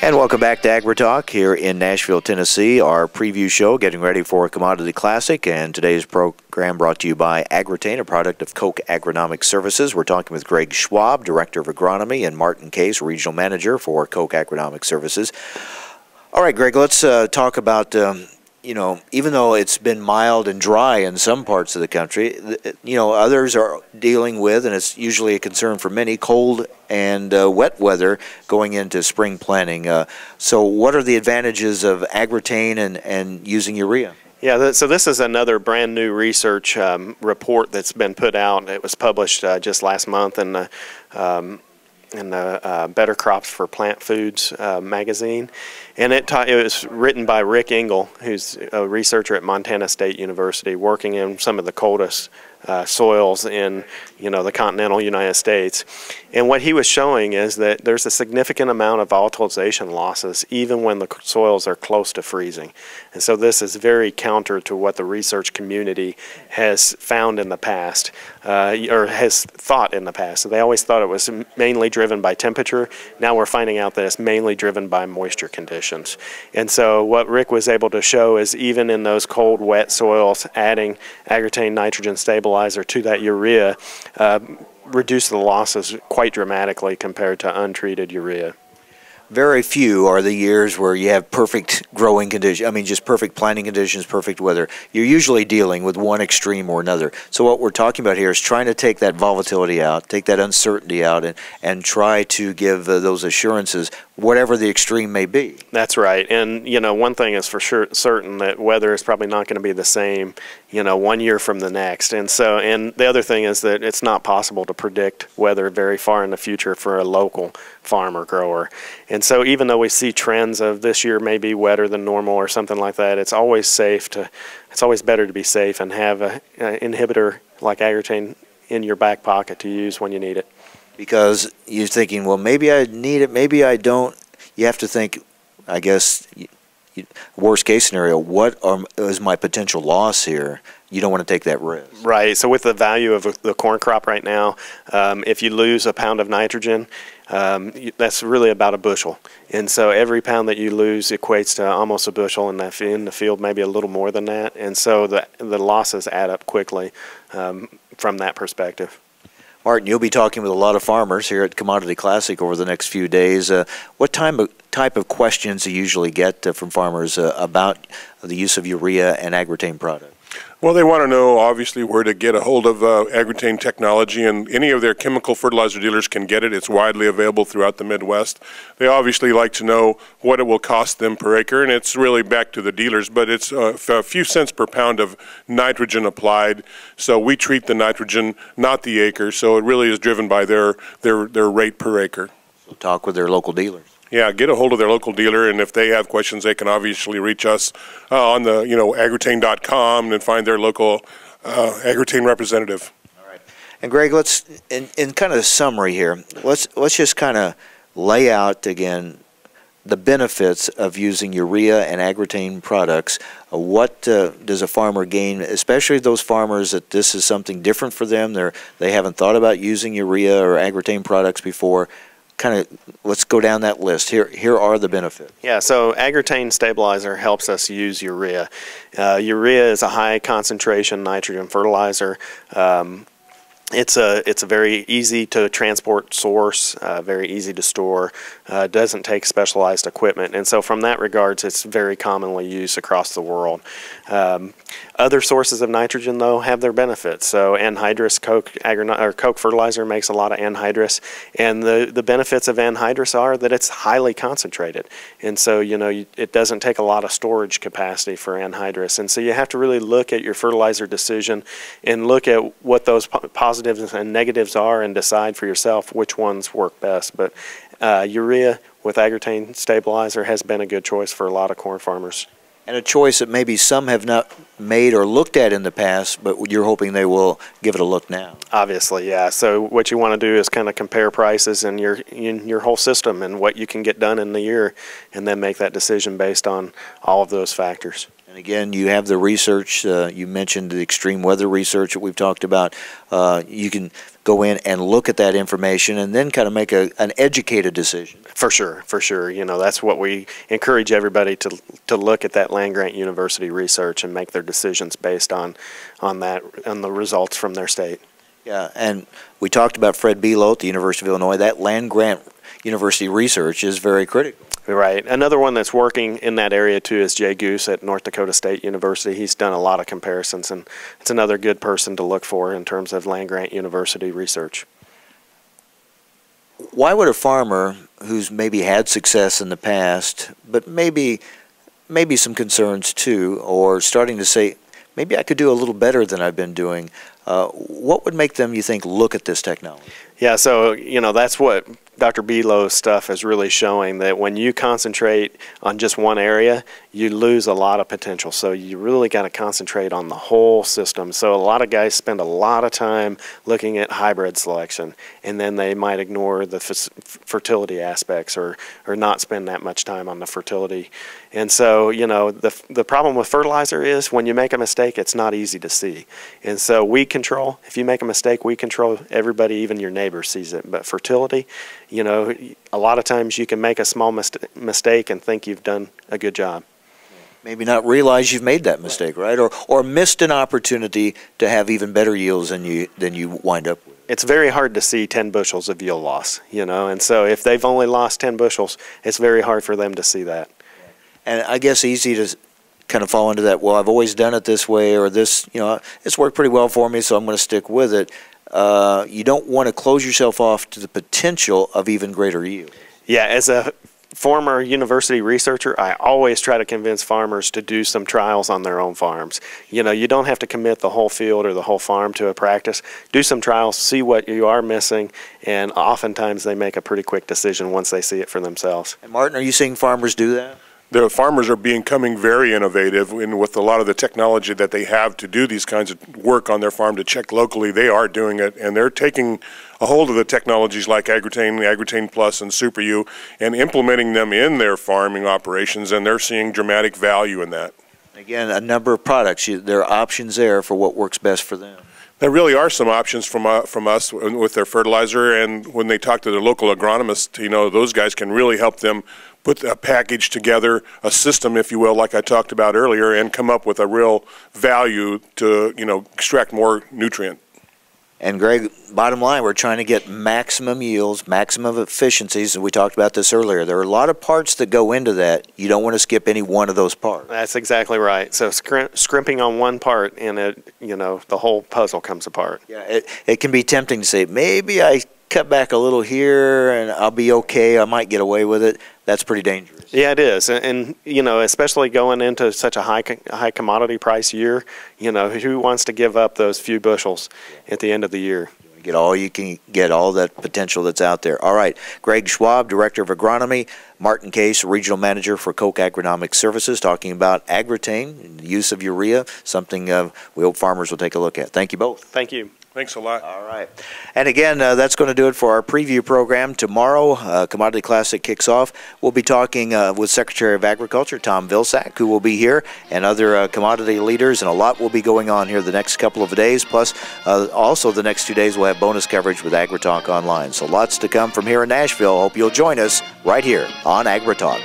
And welcome back to AgriTalk here in Nashville, Tennessee, our preview show getting ready for Commodity Classic, and today's program brought to you by AGROTAIN, a product of Koch Agronomic Services. We're talking with Greg Schwab, Director of Agronomy, and Martin Case, Regional Manager for Koch Agronomic Services. All right, Greg, let's talk about, even though it's been mild and dry in some parts of the country, others are dealing with, and it's usually a concern for many, cold and wet weather going into spring planting. So what are the advantages of AGROTAIN and using urea? Yeah, so this is another brand new research report that's been put out. It was published just last month in the Better Crops for Plant Foods magazine. And it was written by Rick Engel, who's a researcher at Montana State University, working in some of the coldest soils in the continental United States. And what he was showing is that there's a significant amount of volatilization losses even when the soils are close to freezing. And so this is very counter to what the research community has found in the past, or has thought in the past. So they always thought it was mainly driven by temperature. Now we're finding out that it's mainly driven by moisture conditions. And so what Rick was able to show is even in those cold, wet soils, adding AGROTAIN nitrogen stabilizer to that urea reduce the losses quite dramatically compared to untreated urea. Very few are the years where you have perfect growing conditions, just perfect planting conditions, perfect weather. You're usually dealing with one extreme or another. So what we're talking about here is trying to take that volatility out, take that uncertainty out, and try to give those assurances, whatever the extreme may be. That's right. And, one thing is for sure certain, that weather is probably not going to be the same, 1 year from the next. And the other thing is that it's not possible to predict weather very far in the future for a local farmer grower. And so even though we see trends of this year may be wetter than normal or something like that, it's always better to be safe and have an inhibitor like AGROTAIN in your back pocket to use when you need it. Because you're thinking, well, maybe I need it, maybe I don't. You have to think, I guess, worst case scenario, what is my potential loss here? You don't want to take that risk. Right. So with the value of the corn crop right now, if you lose a pound of nitrogen, that's really about a bushel. And so every pound that you lose equates to almost a bushel in the field, maybe a little more than that. And so the losses add up quickly from that perspective. Martin, you'll be talking with a lot of farmers here at Commodity Classic over the next few days. What type of questions do you usually get from farmers about the use of urea and AGROTAIN product? Well, they want to know, obviously, where to get a hold of AGROTAIN technology, and any of their chemical fertilizer dealers can get it. It's widely available throughout the Midwest. They obviously like to know what it will cost them per acre, and it's really back to the dealers, but it's a few cents per pound of nitrogen applied. So we treat the nitrogen, not the acre, so it really is driven by their rate per acre. So talk with their local dealers. Yeah, get a hold of their local dealer, and if they have questions, they can obviously reach us on the agrotain.com and find their local AGROTAIN representative. All right. And Greg, let's in kind of a summary here. Let's just kind of lay out again the benefits of using urea and AGROTAIN products. What does a farmer gain, especially those farmers that this is something different for them? They haven't thought about using urea or AGROTAIN products before. Let's go down that list. Here are the benefits. Yeah, so AGROTAIN stabilizer helps us use urea. Urea is a high concentration nitrogen fertilizer. It's a very easy to transport source, very easy to store, doesn't take specialized equipment, and so from that regards it's very commonly used across the world. Other sources of nitrogen, though, have their benefits. So anhydrous Koch fertilizer makes a lot of anhydrous, and the benefits of anhydrous are that it's highly concentrated, and so it doesn't take a lot of storage capacity for anhydrous, and so you have to really look at your fertilizer decision and look at what those positives and negatives are and decide for yourself which ones work best. But urea with AGROTAIN stabilizer has been a good choice for a lot of corn farmers. And a choice that maybe some have not made or looked at in the past, but you're hoping they will give it a look now. Obviously, yeah. So what you want to do is kind of compare prices in your whole system and what you can get done in the year, and then make that decision based on all of those factors. And again, you have the research. You mentioned the extreme weather research that we've talked about. You can go in and look at that information and then kind of make an educated decision. For sure, for sure. You know, that's what we encourage everybody to look at, that land-grant university research, and make their decisions based on the results from their state. Yeah, and we talked about Fred Belo at the University of Illinois. That land-grant university research is very critical. Right. Another one that's working in that area too is Jay Goose at North Dakota State University. He's done a lot of comparisons, and it's another good person to look for in terms of land-grant university research. Why would a farmer who's maybe had success in the past, but maybe some concerns too, or starting to say, maybe I could do a little better than I've been doing, what would make them, you think, look at this technology? Yeah, so, you know, that's what Dr. Belo's stuff is really showing, that when you concentrate on just one area, you lose a lot of potential. So you really got to concentrate on the whole system. So a lot of guys spend a lot of time looking at hybrid selection, and then they might ignore the fertility aspects, or not spend that much time on the fertility. And so, you know, the problem with fertilizer is when you make a mistake, it's not easy to see. And so weed control, if you make a mistake, weed control, everybody, even your neighbor, sees it. But fertility, you know, a lot of times you can make a small mistake and think you've done a good job. Maybe not realize you've made that mistake, right? Or missed an opportunity to have even better yields than you wind up with. It's very hard to see 10 bushels of yield loss, you know, and so if they've only lost 10 bushels, it's very hard for them to see that. And I guess easy to kind of fall into that, well, I've always done it this way, or this, you know, it's worked pretty well for me, so I'm going to stick with it. You don't want to close yourself off to the potential of even greater yield. Yeah, as a former university researcher, I always try to convince farmers to do some trials on their own farms. You know, you don't have to commit the whole field or the whole farm to a practice. Do some trials, see what you are missing, and oftentimes they make a pretty quick decision once they see it for themselves. And Martin, are you seeing farmers do that? The farmers are becoming very innovative with a lot of the technology that they have to do these kinds of work on their farm to check locally. They are doing it, and they're taking a hold of the technologies like AGROTAIN, the AGROTAIN Plus, and Super U, and implementing them in their farming operations, and they're seeing dramatic value in that. Again, a number of products. There are options there for what works best for them. There really are some options from us with their fertilizer, and when they talk to their local agronomists, you know, those guys can really help them put a package together, a system, if you will, like I talked about earlier, and come up with a real value to, you know, extract more nutrient. And Greg, bottom line, we're trying to get maximum yields, maximum efficiencies, and we talked about this earlier. There are a lot of parts that go into that. You don't want to skip any one of those parts. That's exactly right. So scrimping on one part, and you know, the whole puzzle comes apart. Yeah, it can be tempting to say, maybe I cut back a little here and I'll be okay, I might get away with it. That's pretty dangerous. Yeah, it is. And you know, especially going into such a high commodity price year, you know, who wants to give up those few bushels at the end of the year? Get all you can get, all that potential that's out there. All right, Greg Schwab, Director of Agronomy, Martin Case, Regional Manager for Koch Agronomic Services, talking about AGROTAIN and the use of urea, something we hope farmers will take a look at. Thank you both. Thank you. Thanks a lot. All right. And again, that's going to do it for our preview program. Tomorrow, Commodity Classic kicks off. We'll be talking with Secretary of Agriculture, Tom Vilsack, who will be here, and other commodity leaders, and a lot will be going on here the next couple of days. Plus, also the next 2 days, we'll have bonus coverage with AgriTalk Online. So lots to come from here in Nashville. Hope you'll join us right here on AgriTalk.